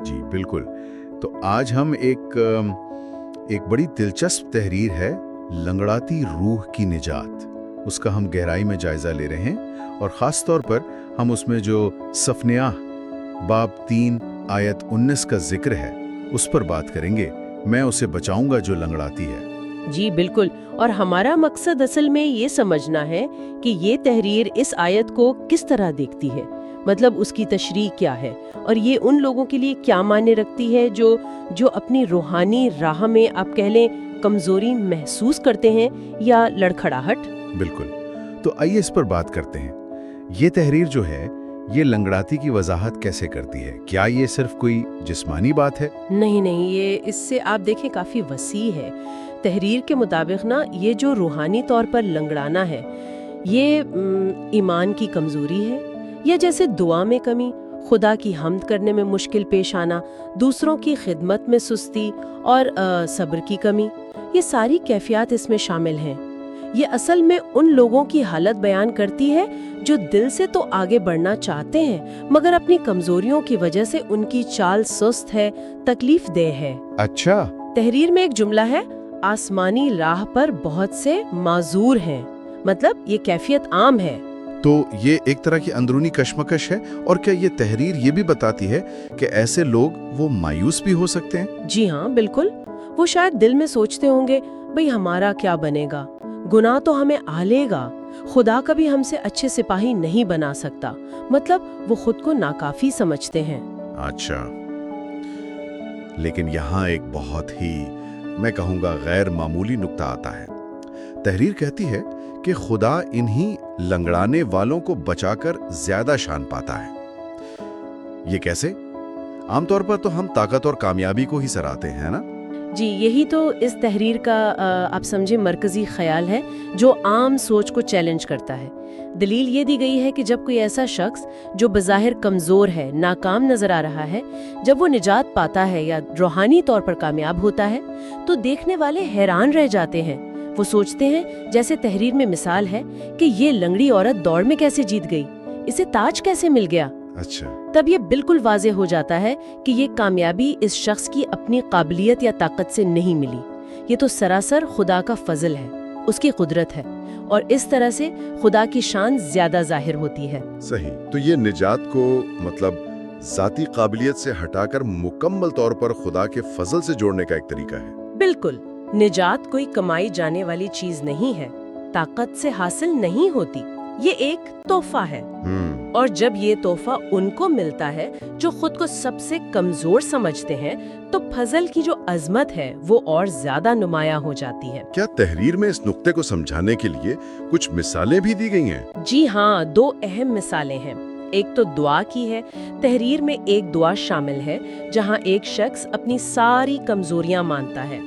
जी बिल्कुल। तो आज हम एक बड़ी दिलचस्प तहरीर है, लंगड़ाती रूह की निजात। उसका हम गहराई में जायजा ले रहे हैं और ख़ास तौर पर हम उसमें जो सफ़न्याह बाब 3 आयत 19 का जिक्र है उस पर बात करेंगे। मैं उसे बचाऊंगा जो लंगड़ाती है। जी बिल्कुल। और हमारा मकसद असल में ये समझना है कि ये तहरीर इस आयत को किस तरह देखती है, मतलब उसकी तशरीह क्या है और ये उन लोगों के लिए क्या मायने रखती है जो अपनी रूहानी राह में आप कह लें कमजोरी महसूस करते हैं या लड़खड़ाहट। बिल्कुल। तो आइए इस पर बात करते हैं। ये तहरीर जो है ये लंगड़ाती की वजाहत कैसे करती है? क्या ये सिर्फ कोई जिस्मानी बात है? नहीं, ये इससे आप देखें काफी वसी है। तहरीर के मुताबिक ना ये जो रूहानी तौर पर लंगड़ाना है ये ईमान की कमजोरी है, या जैसे दुआ में कमी, खुदा की हम्द करने में मुश्किल पेश आना, दूसरों की खिदमत में सुस्ती और सब्र की कमी, ये सारी कैफियत इसमें शामिल हैं। ये असल में उन लोगों की हालत बयान करती है जो दिल से तो आगे बढ़ना चाहते हैं मगर अपनी कमजोरियों की वजह से उनकी चाल सुस्त है, तकलीफ देह है। अच्छा। तहरीर में एक जुमला है, आसमानी राह पर बहुत से माजूर हैं, मतलब ये कैफियत आम है। तो ये एक तरह की अंदरूनी कश्मकश है। और क्या ये तहरीर ये भी बताती है कि ऐसे लोग वो मायूस भी हो सकते हैं? जी हाँ बिल्कुल। वो शायद दिल में सोचते होंगे, भाई हमारा क्या बनेगा, गुनाह तो हमें आलेगा, खुदा कभी हमसे अच्छे सिपाही नहीं बना सकता, मतलब वो खुद को नाकाफी समझते हैं। अच्छा। लेकिन यहाँ एक बहुत ही, मैं कहूँगा, गैर मामूली नुक्ता आता है। तहरीर कहती है कि खुदा इन्हीं लंगड़ाने वालों को बचाकर ज्यादा शान पाता है। ये कैसे? आमतौर पर तो हम ताकत और कामयाबी को ही सराहते हैं ना? जी, यही तो इस तहरीर का आप समझे मरकजी ख्याल है जो आम सोच को चैलेंज करता है। दलील ये दी गई है कि जब कोई ऐसा शख्स जो बज़ाहिर कमज़ोर है, नाकाम नज़र आ रहा है, जब वो निजात पाता है या रूहानी तौर पर कामयाब होता है तो देखने वाले हैरान रह जाते हैं। वो सोचते हैं, जैसे तहरीर में मिसाल है, कि ये लंगड़ी औरत दौड़ में कैसे जीत गई, इसे ताज कैसे मिल गया। अच्छा। तब ये बिल्कुल वाज़ेह हो जाता है कि ये कामयाबी इस शख्स की अपनी काबिलियत या ताकत से नहीं मिली, ये तो सरासर खुदा का फजल है, उसकी कुदरत है, और इस तरह से खुदा की शान ज्यादा जाहिर होती है। सही। तो ये निजात को मतलब जाती काबिलियत से हटाकर मुकम्मल तौर पर खुदा के फजल से जोड़ने का एक तरीका है। बिल्कुल। निजात कोई कमाई जाने वाली चीज नहीं है, ताकत से हासिल नहीं होती, ये एक तोहफा है। और जब ये तोहफा उनको मिलता है जो खुद को सबसे कमजोर समझते हैं तो फजल की जो अजमत है वो और ज्यादा नुमाया हो जाती है। क्या तहरीर में इस नुक्ते को समझाने के लिए कुछ मिसालें भी दी गई हैं? जी हाँ, 2 अहम मिसालें हैं। एक तो दुआ की है। तहरीर में एक दुआ शामिल है जहाँ एक शख्स अपनी सारी कमजोरियां मानता है।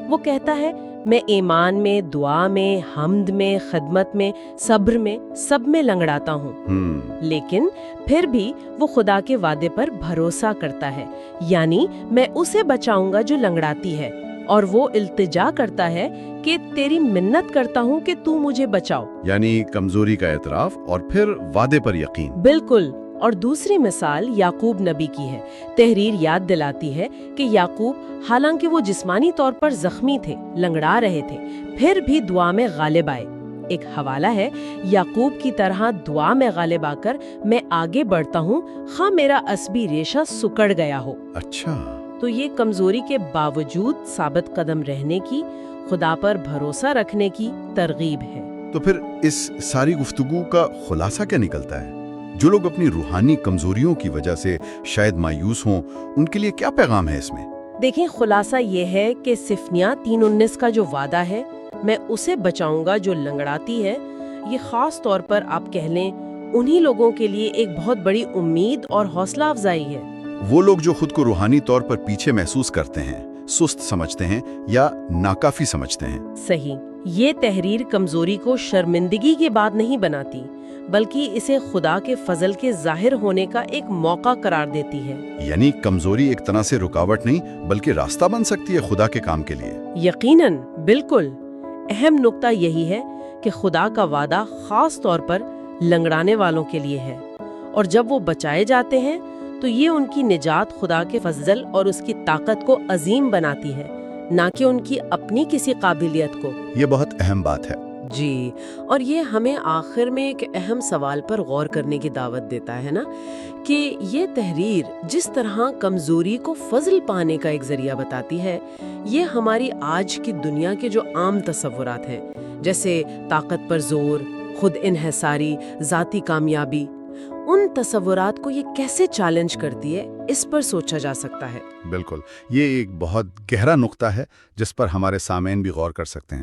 वो कहता है, मैं ईमान में, दुआ में, हम्द में, खिदमत में, सब्र में, सब में लंगड़ाता हूँ। लेकिन फिर भी वो खुदा के वादे पर भरोसा करता है, यानी मैं उसे बचाऊंगा जो लंगड़ाती है, और वो इल्तिजा करता है कि तेरी मिन्नत करता हूँ कि तू मुझे बचाओ, यानी कमजोरी का एतराफ और फिर वादे पर यकीन। बिल्कुल। और दूसरी मिसाल याकूब नबी की है। तहरीर याद दिलाती है कि याकूब हालांकि वो जिस्मानी तौर पर जख्मी थे, लंगड़ा रहे थे, फिर भी दुआ में गालिब आए। एक हवाला है, याकूब की तरह दुआ में गालिब आकर मैं आगे बढ़ता हूँ, हाँ मेरा असबी रेशा सुकड़ गया हो। अच्छा। तो ये कमजोरी के बावजूद साबित कदम रहने की, खुदा पर भरोसा रखने की तरगीब है। तो फिर इस सारी गुफ्तगू का खुलासा क्या निकलता है? जो लोग अपनी रूहानी कमजोरियों की वजह से शायद मायूस हों, उनके लिए क्या पैगाम है इसमें? देखें, खुलासा ये है कि सिफनिया 3:19 का जो वादा है, मैं उसे बचाऊंगा जो लंगड़ाती है, ये खास तौर पर आप कह लें उन्हीं लोगों के लिए एक बहुत बड़ी उम्मीद और हौसला अफजाई है। वो लोग जो खुद को रूहानी तौर पर पीछे महसूस करते हैं, सुस्त समझते हैं या नाकाफी समझते हैं। सही। ये तहरीर कमजोरी को शर्मिंदगी की बात नहीं बनाती, बल्कि इसे खुदा के फजल के जाहिर होने का एक मौका करार देती है। यानी कमजोरी एक तरह से रुकावट नहीं बल्कि रास्ता बन सकती है खुदा के काम के लिए। यकीनन, बिल्कुल। अहम नुक्ता यही है कि खुदा का वादा खास तौर पर लंगड़ाने वालों के लिए है, और जब वो बचाए जाते हैं تو یہ ان کی نجات خدا کے فضل اور اس کی طاقت کو عظیم بناتی ہے، نہ کہ ان کی اپنی کسی قابلیت کو۔ یہ بہت اہم بات ہے۔ جی، اور یہ ہمیں آخر میں ایک اہم سوال پر غور کرنے کی دعوت دیتا ہے نا، کہ یہ تحریر جس طرح کمزوری کو فضل پانے کا ایک ذریعہ بتاتی ہے، یہ ہماری آج کی دنیا کے جو عام تصورات ہیں، جیسے طاقت پر زور، خود انحصاری، ذاتی کامیابی، ان تصورات کو یہ کیسے چیلنج کرتی ہے، اس پر سوچا جا سکتا ہے۔ بالکل، یہ ایک بہت گہرا نقطہ ہے جس پر ہمارے سامعین بھی غور کر سکتے ہیں۔